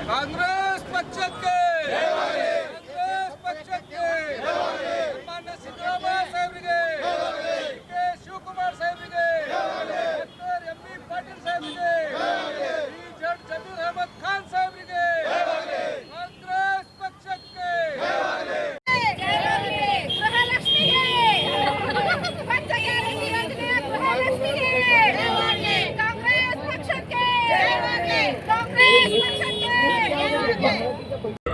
ಕಾಂಗ್ರೆಸ್ ಪಕ್ಷಕ್ಕೆ ಕಾಂಗ್ರೆಸ್ ಪಕ್ಷಕ್ಕೆ ಮಾನ್ಯ ಸಿದ್ದರಾಮಯ್ಯ ಸಾಹೇಬರಿಗೆ ಕೆ ಶಿವಕುಮಾರ್ ಸಾಹೇಬರಿಗೆ ಡಾಕ್ಟರ್ ಎಂ ಬಿ ಪಾಟೀಲ್ ಸಾಹೇಬರಿಗೆ ಜಡ್ ಜಮೀರ್ ಅಹಮದ್ ಖಾನ್ ಸಾಹೇಬರಿಗೆ ಕಾಂಗ್ರೆಸ್ ಪಕ್ಷಕ್ಕೆ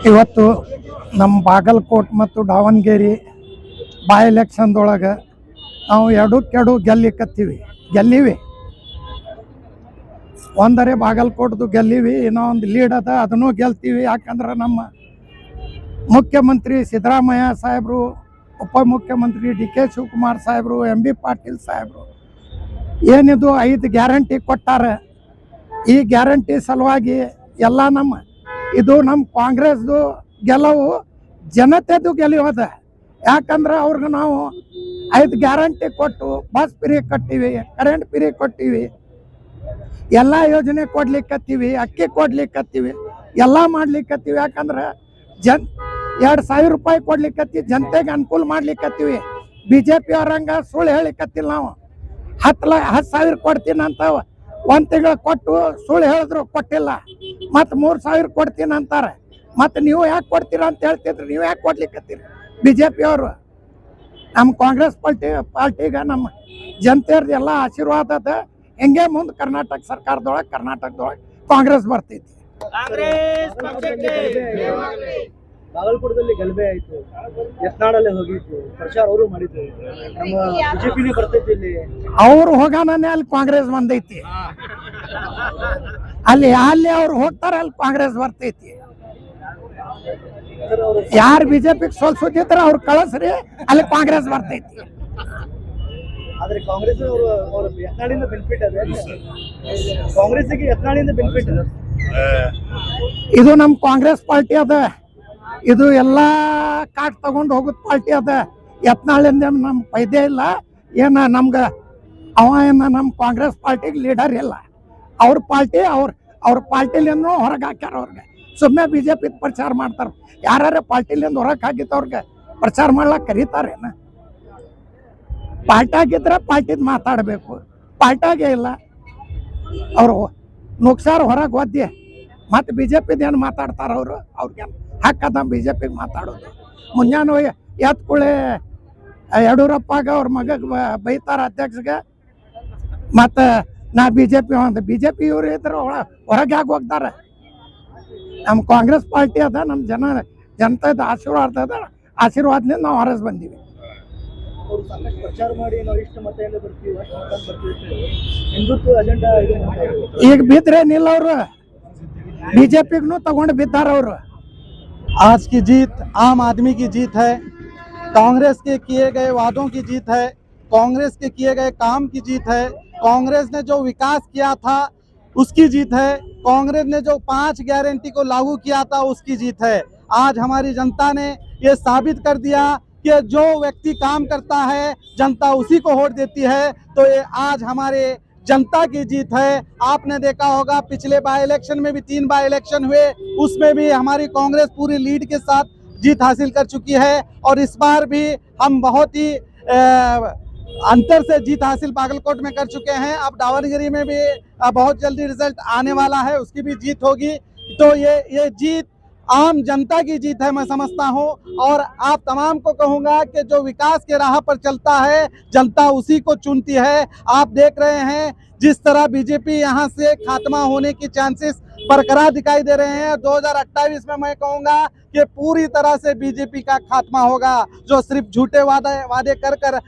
ಇವತ್ತು ನಮ್ಮ ಬಾಗಲಕೋಟ್ ಮತ್ತು ದಾವಣಗೆರೆ ಬೈ ಎಲೆಕ್ಷನ್ದೊಳಗೆ ನಾವು ಎರಡಕ್ಕೆರಡು ಗೆಲ್ಲೀವಿ ಒಂದರೆ ಬಾಗಲಕೋಟ್ದು ಗೆಲ್ಲೀವಿ, ಇನ್ನೂ ಒಂದು ಲೀಡ್ ಅದ, ಅದನ್ನು ಗೆಲ್ತೀವಿ. ಯಾಕಂದ್ರೆ ನಮ್ಮ ಮುಖ್ಯಮಂತ್ರಿ ಸಿದ್ದರಾಮಯ್ಯ ಸಾಹೇಬರು, ಉಪಮುಖ್ಯಮಂತ್ರಿ ಡಿ ಕೆ ಶಿವಕುಮಾರ್ ಸಾಹೇಬರು, ಎಂ ಬಿ ಪಾಟೀಲ್ ಸಾಹೇಬರು ಏನಿದು 5 ಗ್ಯಾರಂಟಿ ಕೊಟ್ಟಾರೆ. ಈ ಗ್ಯಾರಂಟಿ ಸಲುವಾಗಿ ಎಲ್ಲ ಇದು ನಮ್ಮ ಕಾಂಗ್ರೆಸ್ದು ಗೆಲುವು ಜನತೆದು ಗೆಲುವದ. ಯಾಕಂದ್ರೆ ಅವ್ರಿಗೆ ನಾವು 5 ಗ್ಯಾರಂಟಿ ಕೊಟ್ಟು ಬಸ್ ಫ್ರೀ ಕೊಟ್ಟಿವಿ, ಕರೆಂಟ್ ಫ್ರೀ ಕೊಟ್ಟಿವಿ, ಎಲ್ಲ ಯೋಜನೆ ಕೊಡ್ಲಿಕ್ಕತ್ತೀವಿ, ಅಕ್ಕಿ ಕೊಡ್ಲಿಕ್ಕತ್ತೀವಿ, ಎಲ್ಲ ಮಾಡ್ಲಿಕ್ಕತ್ತೀವಿ. ಯಾಕಂದ್ರೆ 2,000 ರೂಪಾಯಿ ಕೊಡ್ಲಿಕ್ಕತ್ತೀವಿ, ಜನತೆಗೆ ಅನುಕೂಲ ಮಾಡ್ಲಿಕ್ಕತ್ತೀವಿ. BJP ಅವ್ರಂಗ ಸುಳ್ಳು ಹೇಳಿಕತ್ತಿಲ್ಲ. ನಾವು 10,000 ಕೊಡ್ತೀನಿ ಅಂತ 1 ತಿಂಗಳು ಕೊಟ್ಟು ಸುಳ್ಳು ಹೇಳಿದ್ರು, ಕೊಟ್ಟಿಲ್ಲ. ಮತ್ತು 3,000 ಕೊಡ್ತೀನಿ ಅಂತಾರೆ. ಮತ್ತು ನೀವು ಯಾಕೆ ಕೊಡ್ತೀರಾ ಅಂತ ಹೇಳ್ತಿದ್ರಿ, ನೀವು ಯಾಕೆ ಕೊಡ್ಲಿಕ್ಕತ್ತೀರಿ? BJP ಅವರು ನಮ್ಮ ಕಾಂಗ್ರೆಸ್ ಪಾರ್ಟಿಗೆ ನಮ್ಮ ಜನತೆಯವ್ರದ್ದು ಎಲ್ಲ ಆಶೀರ್ವಾದ ಅದ. ಹಿಂಗೆ ಮುಂದೆ ಕರ್ನಾಟಕ ಕರ್ನಾಟಕದೊಳಗೆ ಕಾಂಗ್ರೆಸ್ ಬರ್ತೈತಿ. ಬಾಗಲಕೋಟದಲ್ಲಿ ಗಲಭೆ ಆಯ್ತು, ಯತ್ನಾಳಲ್ಲೇ ಹೋಗಿತ್ತು, ಪ್ರಚಾರ ಅವರು ಮಾಡಿದ್ರು, ನಮ್ಮ ಬಿಜೆಪಿನೇ ಬರ್ತೈತಿ. ಇಲ್ಲಿ ಅವ್ರು ಹೋಗಾನೇ ಅಲ್ಲಿ ಕಾಂಗ್ರೆಸ್ ಬಂದೈತಿ, ಅಲ್ಲಿ ಅವ್ರು ಹೋಗ್ತಾರೆ, ಅಲ್ಲಿ ಕಾಂಗ್ರೆಸ್ ಬರ್ತೈತಿ. ಯಾರು ಬಿಜೆಪಿಗೆ ಸೋಲ್ಸುತ್ತಿದ್ರ ಅವ್ರು ಕಳಿಸ್ರಿ, ಅಲ್ಲಿ ಕಾಂಗ್ರೆಸ್ ಬರ್ತೈತಿ. ಆದ್ರೆ ಕಾಂಗ್ರೆಸ್ ಅವರು ಯತ್ನಾಳಿಂದ ಬೆನಿಫಿಟ್ ಅದೇ, ಕಾಂಗ್ರೆಸ್ಗೆ ಯತ್ನಾಳಿಂದ ಬೆನಿಫಿಟ್ ಅದ. ಇದು ನಮ್ಮ ಕಾಂಗ್ರೆಸ್ ಪಾರ್ಟಿ ಅದ, ಇದು ಎಲ್ಲ ಕಾಟ್ ತಗೊಂಡು ಹೋಗೋದು ಪಾರ್ಟಿ ಅದ. ಯತ್ನಾಳಿಂದ ನಮ್ಮ ಫೈದೆ ಇಲ್ಲ. ನಮ್ಗೆ ನಮ್ಮ ಕಾಂಗ್ರೆಸ್ ಪಾರ್ಟಿಗೆ ಲೀಡರ್ ಇಲ್ಲ. ಅವ್ರ ಪಾರ್ಟಿ ಅವ್ರ ಪಾರ್ಟಿಲಿಂದ ಹೊರಗೆ ಹಾಕ್ಯಾರ. ಅವ್ರಿಗೆ ಸುಮ್ಮನೆ BJP ಪ್ರಚಾರ ಮಾಡ್ತಾರೆ. ಯಾರ್ಯಾರ ಪಾರ್ಟಿಲಿಂದ ಹೊರಗೆ ಹಾಕಿತ್ತವ್ರಿಗೆ ಪ್ರಚಾರ ಮಾಡ್ಲಾಕ ಕರೀತಾರೇನ? ಪಾರ್ಟಿ ಆಗಿದ್ರೆ ಪಾರ್ಟಿದ್ ಮಾತಾಡಬೇಕು, ಪಾರ್ಟಿಯಾಗೆ ಇಲ್ಲ. ಅವರು ನುಗ್ಸಾರ ಹೊರಗೆ ಒದ್ದೆ ಮತ್ತು BJPದ ಏನು ಮಾತಾಡ್ತಾರ ಅವ್ರಿಗೆ ಹಾಕದ BJPಗೆ ಮಾತಾಡೋದು. ಮುಂಜಾನೆ ಎತ್ಕುಳೆ ಯಡಿಯೂರಪ್ಪಗ ಅವ್ರ ಮಗಗೆ ಬೈತಾರ ಅಧ್ಯಕ್ಷಗೆ, ಮತ್ತು ನಾ BJP ಇವ್ರು ಇದ್ರೆ ಹೊರಗೆ ಆಗಿ ಹೋಗ್ತಾರೆ. ನಮ್ಮ ಕಾಂಗ್ರೆಸ್ ಪಾರ್ಟಿ ಅದ, ನಮ್ಮ ಜನತೆದ ಆಶೀರ್ವಾದದಿಂದ ನಾವು ಹೊರಸ್ ಬಂದೀವಿ. ಪ್ರಚಾರ ಮಾಡಿ ನಾವು ಇಷ್ಟು ಮತದಿಂದ ಬರ್ತೀವಿ, ಹಿಂದುತ್ವ ಅಜೆಂಡಾ ಈಗ ಬಿದ್ರೇನಿಲ್ಲ. ಅವರು BJPಗೂ ತಗೊಂಡು ಬಿದ್ದಾರ. ಅವರು आज की जीत आम आदमी की जीत है, कांग्रेस के किए गए वादों की जीत है, कांग्रेस के किए गए काम की जीत है, कांग्रेस ने जो विकास किया था उसकी जीत है, कांग्रेस ने जो 5 गारंटी को लागू किया था उसकी जीत है। आज हमारी जनता ने ये साबित कर दिया कि जो व्यक्ति काम करता है जनता उसी को वोट देती है। तो ये आज हमारे जनता की जीत है। आपने देखा होगा पिछले बाई इलेक्शन में भी 3 बाई इलेक्शन हुए, उसमें भी हमारी कांग्रेस पूरी लीड के साथ जीत हासिल कर चुकी है। और इस बार भी हम बहुत ही अंतर से जीत हासिल बागलकोट में कर चुके हैं। अब दावणगेरे में भी बहुत जल्दी रिजल्ट आने वाला है, उसकी भी जीत होगी। तो ये जीत आम जनता की जीत है, मैं समझता हूँ। और आप तमाम को कहूँगा कि जो विकास के राह पर चलता है जनता उसी को चुनती है। आप देख रहे हैं जिस तरह बीजेपी यहाँ से खात्मा होने की चांसेस बरकरार दिखाई दे रहे हैं। 2028 में मैं कहूँगा कि पूरी तरह से बीजेपी का खात्मा होगा, जो सिर्फ झूठे वादे कर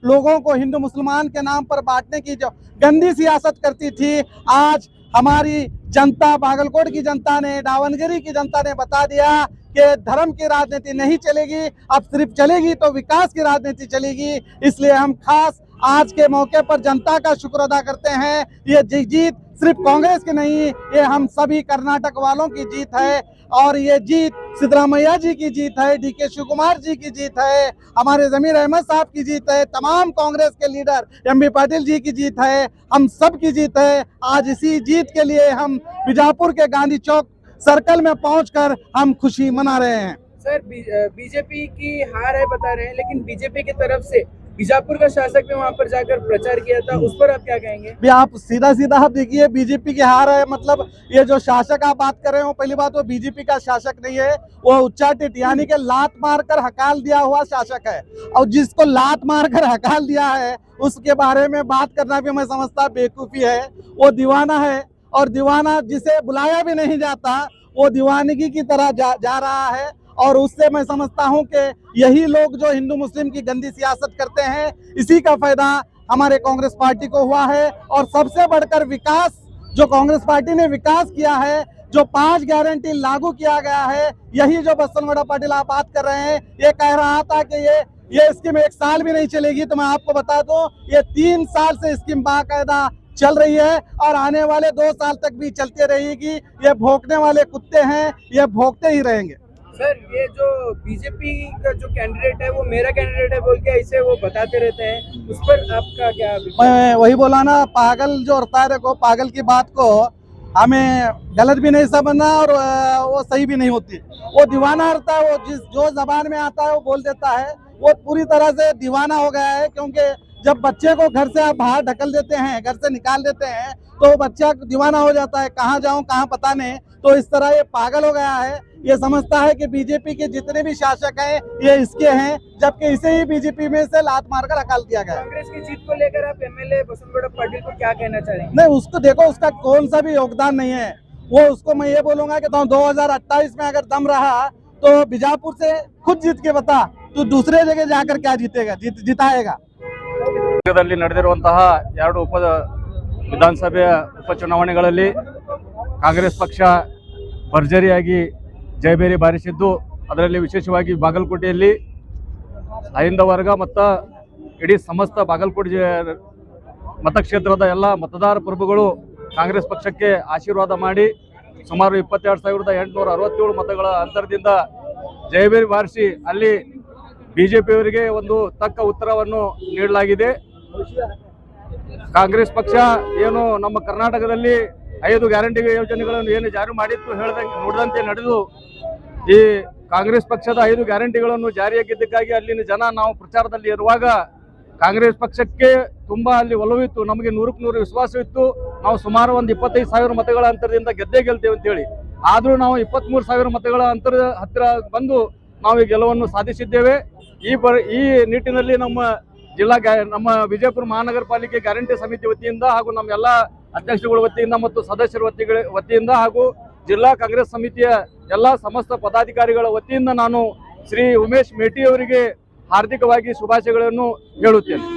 लोगों को हिंदू मुसलमान के नाम पर बांटने की जो गंदी सियासत करती थी, आज हमारी जनता, बागलकोट की जनता ने, दावणगेरे की जनता ने बता दिया कि धर्म की राजनीति नहीं चलेगी, अब सिर्फ चलेगी तो विकास की राजनीति चलेगी। इसलिए हम खास आज के मौके पर जनता का शुक्र अदा करते हैं। ये जीत सिर्फ कांग्रेस की नहीं, ये हम सभी कर्नाटक वालों की जीत है। और ये जीत सिद्धरामैया जी की जीत है, DK शिवकुमार जी की जीत है, हमारे जमीर अहमद साहब की जीत है, तमाम कांग्रेस के लीडर MB पाटिल जी की जीत है, हम सब की जीत है। आज इसी जीत के लिए हम बीजापुर के गांधी चौक सर्कल में पहुंचकर हम खुशी मना रहे हैं। सर बीजेपी की हार है बता रहे हैं, लेकिन बीजेपी की तरफ से बीजापुर का शासक ने वहां पर जाकर प्रचार किया था, उस पर आप क्या कहेंगे? भी आप सीधा आप देखिए, बीजेपी की हार है, मतलब ये जो शासक आप बात कर रहे हो, पहली बात वो बीजेपी का शासक नहीं है, वो उच्चाटित यानी कि लात मारकर हकाल दिया हुआ शासक है। और जिसको लात मारकर हकाल दिया है उसके बारे में बात करना भी मैं समझता बेवकूफी है। वो दीवाना है, और दीवाना जिसे बुलाया भी नहीं जाता वो दीवानगी की तरह जा रहा है। और उससे मैं समझता हूं कि यही लोग जो हिंदू मुस्लिम की गंदी सियासत करते हैं, इसी का फायदा हमारे कांग्रेस पार्टी को हुआ है। और सबसे बढ़कर विकास, जो कांग्रेस पार्टी ने विकास किया है, जो 5 गारंटी लागू किया गया है, यही जो बसनगौड़ा पाटिल आप बात कर रहे हैं, ये कह रहा था कि ये स्कीम 1 साल भी नहीं चलेगी, तो मैं आपको बता दूं ये 3 साल से स्कीम बाकायदा चल रही है और आने वाले 2 साल तक भी चलती रहेगी। ये भौंकने वाले कुत्ते हैं, ये भौंकते ही रहेंगे। सर ये जो बीजेपी का जो कैंडिडेट है वो मेरा कैंडिडेट है बोल के ऐसे वो बताते रहते हैं, उस पर आपका क्या अभिप्राय? मैं वही बोला ना, पागल जो होता है, देखो पागल की बात को हमें गलत भी नहीं समझना और वो सही भी नहीं होती। वो दीवाना रहता है, वो जो जबान में आता है वो बोल देता है। वो पूरी तरह से दीवाना हो गया है, क्योंकि जब बच्चे को घर से आप बाहर ढकल देते हैं, घर से निकाल देते हैं, तो बच्चा दीवाना हो जाता है, कहाँ जाऊं कहाँ पता नहीं। तो इस तरह ये पागल हो गया है, ये समझता है कि बीजेपी के जितने भी शासक हैं ये इसके हैं, जबकि इसे ही बीजेपी में से लात मारकर हकाल दिया गया। कांग्रेस की जीत को लेकर आप एमएलए बसनगौड़ा पाटिल को क्या कहना चाहेंगे? नहीं, उसको देखो, उसका कौन सा भी योगदान नहीं है। वो उसको मैं ये बोलूंगा कि 2028 में अगर दम रहा तो बीजापुर से खुद जीत के बता, तो दूसरे जगह जाकर क्या जीतेगा, जिताएगा। ನಡೆದಿರುವಂತಹ 2 ವಿಧಾನಸಭೆಯ ಉಪಚುನಾವಣೆಗಳಲ್ಲಿ ಕಾಂಗ್ರೆಸ್ ಪಕ್ಷ ಭರ್ಜರಿಯಾಗಿ ಜಯಬೇರಿ ಬಾರಿಸಿದ್ದು, ಅದರಲ್ಲಿ ವಿಶೇಷವಾಗಿ ಬಾಗಲಕೋಟೆಯಲ್ಲಿ ಹೈಂದವ ವರ್ಗ ಮತ್ತು ಇಡೀ ಸಮಸ್ತ ಬಾಗಲಕೋಟೆ ಮತಕ್ಷೇತ್ರದ ಎಲ್ಲ ಮತದಾರ ಪ್ರಭುಗಳು ಕಾಂಗ್ರೆಸ್ ಪಕ್ಷಕ್ಕೆ ಆಶೀರ್ವಾದ ಮಾಡಿ ಸುಮಾರು 22,867 ಮತಗಳ ಅಂತರದಿಂದ ಜಯಬೇರಿ ಬಾರಿಸಿ ಅಲ್ಲಿ ಬಿಜೆಪಿಯವರಿಗೆ ಒಂದು ತಕ್ಕ ಉತ್ತರವನ್ನು ನೀಡಲಾಗಿದೆ. ಕಾಂಗ್ರೆಸ್ ಪಕ್ಷ ಏನು ನಮ್ಮ ಕರ್ನಾಟಕದಲ್ಲಿ 5 ಗ್ಯಾರಂಟಿ ಯೋಜನೆಗಳನ್ನು ಏನು ಜಾರಿ ಮಾಡಿತ್ತು ನೋಡಿದಂತೆ ನಡೆದು ಈ ಕಾಂಗ್ರೆಸ್ ಪಕ್ಷದ 5 ಗ್ಯಾರಂಟಿಗಳನ್ನು ಜಾರಿಯಾಗಿದ್ದಕ್ಕಾಗಿ ಅಲ್ಲಿನ ಜನ ನಾವು ಪ್ರಚಾರದಲ್ಲಿ ಇರುವಾಗ ಕಾಂಗ್ರೆಸ್ ಪಕ್ಷಕ್ಕೆ ತುಂಬಾ ಅಲ್ಲಿ ಒಲವಿತ್ತು, ನಮಗೆ 100ಕ್ಕೆ 100 ವಿಶ್ವಾಸವಿತ್ತು. ನಾವು ಸುಮಾರು ಒಂದು 25,000 ಮತಗಳ ಅಂತರದಿಂದ ಗೆಲ್ತೇವೆ ಅಂತೇಳಿ. ಆದರೂ ನಾವು 23,000 ಮತಗಳ ಅಂತರ ಹತ್ತಿರ ಬಂದು ನಾವು ಈ ಗೆಲುವನ್ನು ಸಾಧಿಸಿದ್ದೇವೆ. ಈ ನಿಟ್ಟಿನಲ್ಲಿ ನಮ್ಮ ವಿಜಯಪುರ ಮಹಾನಗರ ಪಾಲಿಕೆ ಗ್ಯಾರಂಟಿ ಸಮಿತಿ ವತಿಯಿಂದ ಹಾಗೂ ನಮ್ಮ ಎಲ್ಲ ಅಧ್ಯಕ್ಷರುಗಳ ವತಿಯಿಂದ ಮತ್ತು ಸದಸ್ಯರ ವತಿಯಿಂದ ಹಾಗೂ ಜಿಲ್ಲಾ ಕಾಂಗ್ರೆಸ್ ಸಮಿತಿಯ ಎಲ್ಲ ಸಮಸ್ತ ಪದಾಧಿಕಾರಿಗಳ ವತಿಯಿಂದ ನಾನು ಶ್ರೀ ಉಮೇಶ್ ಮೇಟಿ ಅವರಿಗೆ ಹಾರ್ದಿಕವಾಗಿ ಶುಭಾಶಯಗಳನ್ನು ಹೇಳುತ್ತೇನೆ.